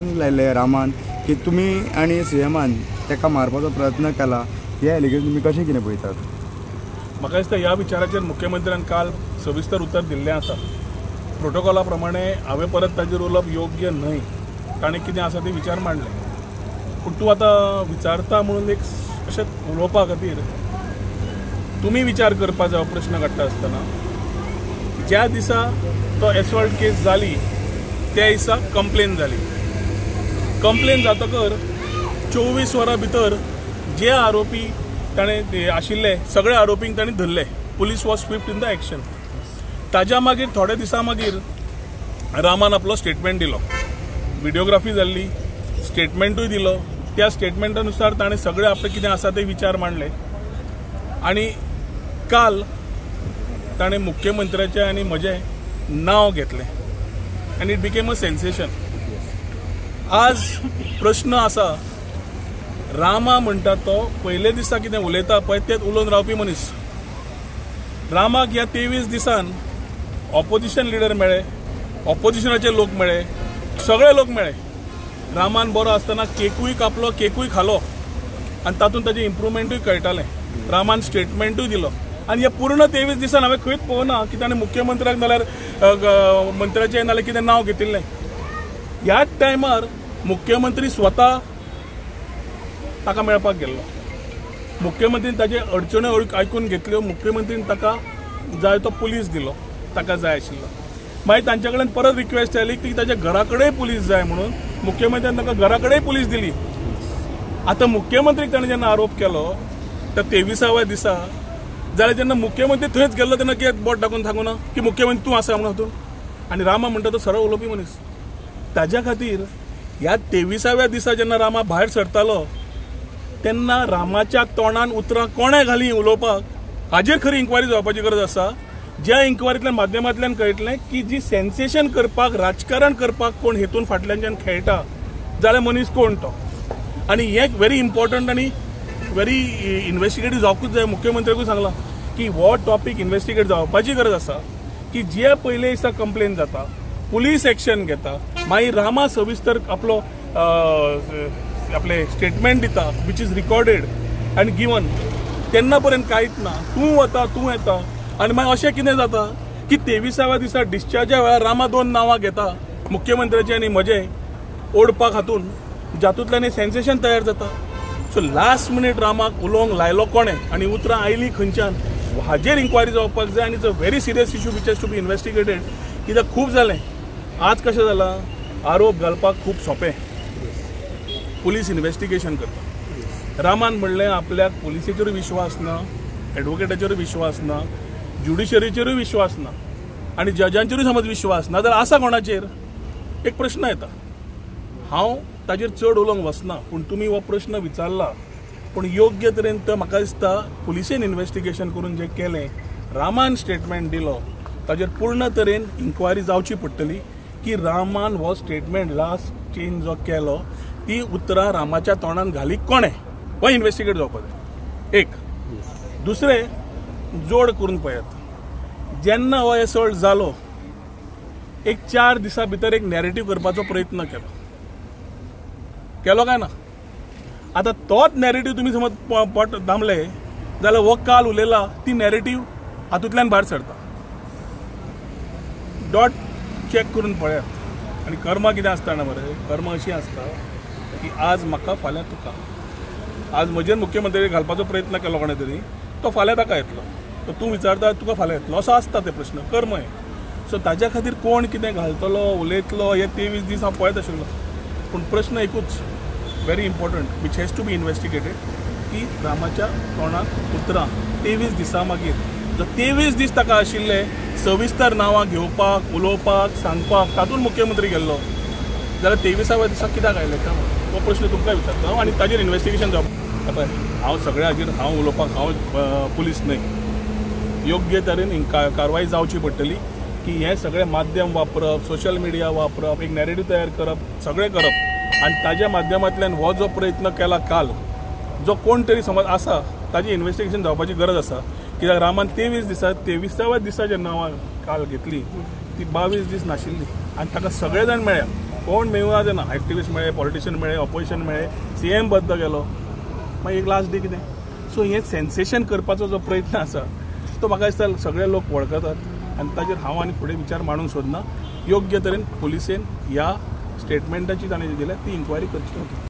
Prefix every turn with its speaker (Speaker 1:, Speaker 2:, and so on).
Speaker 1: लायले रामान की तुम्ही आणि सीएमान तेका मारपाचो प्रयत्न केला, हे एलिगेशन तुम्ही कशें कितें पळयतात?
Speaker 2: म्हाका दिसता ह्या विचाराचेर मुख्यमंत्र्यान काल सविस्तर उत्तर दिल्लें आसा. प्रोटोकॉला प्रमाणे हांवें परत ताजेर उलोवप योग्य न्हय. ताणें कितें आसा ते विचार मांडले. पूण तूं आतां विचारता म्हणून एक अशें उलोवपा खातीर तुमी विचार करपा जाय. प्रश्न काडटा आसतना ज्या दिसा तो एसॉल्ट केस जाली त्या दिसा कंप्लेन जाली. कंप्लेन जातकर 24 वरां भितर जे आरोपी ताणें आशिल्ले सगळे आरोपींक ताणें धरले. Police was Swift in the action. ताज्या मागीर थोड्या दिसा मागीर रामान आपलो स्टेटमेंट दिलो. व्हिडिओग्राफी जाल्ली, स्टेटमेंटूय दिलो. त्या स्टेटमेंटानुसार ताणें सगळे आपले कितें आसा ते विचार मांडले. आनी काल ताणें मुख्यमंत्र्याचें आनी म्हजें नांव घेतलें आनी इट बिकेम अ सेन्सेशन. आज प्रश्न आसा, रामा म्हणटा तो पयले दिसा कितें उलयता पळय तेच उलोवन रावपी मनीस. रामाक ह्या 23 दिसान ऑपोजिशन लिडर मेळ्ळे, ऑपोजिशनाचे लोक मेळ्ळे, सगळे लोक मेळ्ळे. रामान बरो आसतना केकूय कापलो, केकूय खालो आनी तातूंत ताजें इम्प्रुवमेंटूय कळटालें. रामान स्टेटमेंटूय दिलो. आनी ह्या पूर्ण 23 दिसान हांवें खंयच पळोवना की ताणें मुख्यमंत्र्याक नाल्यार मंत्र्याचें नाल्यार कितें नांव घेतिल्लें. ह्याच टायमार मुख्यमंत्री स्वता ताका मेळपाक गेल्लो. मुख्यमंत्रीन ताजे अडचण्यो आयकून घेतल्यो. मुख्यमंत्रीन ताका जाय तो पुलीस दिलो ताका जाय आशिल्लो. मागीर तांचे कडेन परत रिक्वेस्ट आयली की ताच्या घरा कडेन पुलीस जाय म्हणून. मुख्यमंत्र्यान ताका घरा कडेन पुलीस दिली. आतां मुख्यमंत्रीक ताणें जेन्ना आरोप केलो त्या 23व्या दिसा, जाल्यार जेन्ना मुख्यमंत्री थंयच गेल्लो तेन्ना कित्याक बोट दाखोवन सांगूं ना की मुख्यमंत्री तूं आसा म्हणून हातून. आनी रामा म्हणटा तो सरळ उलोवपी मनीस. ताज्या खातीर ह्या 23व्या दिसा जेन्ना रामा भायर सरतालो तेन्ना रामाच्या तोंडान उतरां कोणें घालीं उलोवपाक, हाजेर खरी इन्क्वायरी जावपाची गरज आसा. ज्या इन्क्वायरींतल्या माध्यमांतल्यान कळटलें की जी सेन्सेशन करपाक, राजकारण करपाक कोण हेतून फाटल्यानच्यान खेळटा जाल्यार मनीस कोण तो. आनी हें व्हेरी इम्पॉर्टंट आनी व्हेरी इन्व्हेस्टिगेटीव जावपूच जाय. मुख्यमंत्र्याकूय सांगलां की हो टॉपीक इन्व्हेस्टिगेट जावपाची गरज आसा. की जे पयले दिसा कंप्लेन जाता, पुलीस एक्शन घेता, मागीर रामा सविस्तर आपले स्टेटमेंट दिता विच इज रिकॉर्डेड आनी गिवन. तेन्ना पर्यंत कांयच ना. तूं वता, तूं येता. आनी मागीर अशें कितें जाता की 23व्या दिसा डिस्चार्जा वेळार रामा 2 नांवां घेता, मुख्यमंत्र्याचें आनी म्हजें ओडपाक हातून, जातूंतल्यान हें सेन्सेशन तयार जाता. सो लास्ट मिनीट रामाक उलोवंक लायलो कोणें आनी उतरां आयलीं खंयच्यान, हाजेर इन्क्वायरी जावपाक जाय. आनी it's a very serious issue which has to be investigated. कित्याक खूब जालें. आज कशें जालां, आरोप घालपाक खूब सोंपें, पुलीस इन्व्हेस्टिगेशन करता. रामान म्हणलें आपल्याक पुलिसेचेरूय विश्वास ना, एडवोकेटाचेरूय विश्वास ना, ज्युडिशरीचेरूय विश्वास ना आनी जजांचेरूय समज विश्वास ना जाल्यार आसा कोणाचेर? एक प्रश्न येता. हांव ताजेर चड उलोवंक वचना, पूण तुमी हो प्रश्न विचारला. पूण योग्य तरेन तो म्हाका दिसता पुलिसेन इन्व्हेस्टिगेशन करून जें केलें, रामान स्टेटमेंट दिलो, ताजेर पूर्ण तरेन इन्क्वायरी जावची पडटली की रामान हो स्टेटमेंट लास्ट चेंज जो केलो ती उतरां रामाच्या तोंडान घाली कोणें, हो इन्व्हेस्टिगेट जावपाक जाय. एक. दुसरें, जोड करून पळयात, जेन्ना हो एसॉल्ट जालो एक 4 दिसा भितर एक नॅरेटिव्ह करपाचो प्रयत्न केलो काय ना? आतां तोच नॅरेटिव्ह तुमी समज पोट दामले जाल्यार हो काल उलयला ती नॅरेटिव्ह हातूंतल्यान भायर सरता. डॉट चॅक करून पळयात. आनी कर्मा कितें आसता ना मरे, कर्मा अशी आसता की आज म्हाका, फाल्यां तुका. आज म्हजेर मुख्यमंत्री घालपाचो प्रयत्न केलो कोणें तरी, तो फाल्यां ताका येतलो. तो तूं विचारता तुका फाल्यां येतलो, असो आसता ते प्रश्न, कर्म हे. सो ताज्या खातीर कोण कितें घालतलो, उलयतलो, हे 23 दीस हांव पळयत आशिल्लो. पूण प्रश्न एकूच very important which has to be investigated की रामाच्या तोंडाक उतरां 23 दिसा मागीर, जो 23 दीस ताका आशिल्ले सविस्तर नांवां घेवपाक, उलोवपाक, सांगपाक, तातूंत मुख्यमंत्री गेल्लो, जाल्यार 23व्या दिसा कित्याक आयले का? हो प्रश्न तुमकां विचारता आनी ताजेर इन्व्हेस्टिगेशन जावपाक. पळय, हांव सगळ्या हाजेर हांव उलोवपाक, हांव पुलीस न्हय. योग्य तरेन कारवाई जावची पडटली की हे सगळे माध्यम वापरप, सोशल मिडिया वापरप, एक नॅरेटिव्ह तयार करप, सगळें करप. आनी ताज्या माध्यमांतल्यान हो जो प्रयत्न केला काल, जो कोण तरी समज आसा, ताजी इन्व्हेस्टिगेशन जावपाची गरज आसा. कित्याक रामान 23 दिसा 23व्या दिसा जेन्ना काल घेतली ती 22 दीस नाशिल्ली आनी ताका सगळे जाण मेळ्ळ्या. कोण मेळूंक जायना, एक्टिविस्ट मेळ्ळे, पॉलिटिशियन मेळ्ळे, ऑपोजिशन मेळ्ळे, CM बद्द गेलो, मागीर एक लास्ट डे कितें. सो हें सेन्सेशन करपाचो जो प्रयत्न आसा तो म्हाका दिसता सगळे लोक वळखतात आनी ताजेर हांव आनी फुडें विचार मांडूंक सोदना. योग्य तरेन पुलिसेन ह्या स्टेटमेंटाची ताणें जी दिल्या ती इन्क्वायरी करची.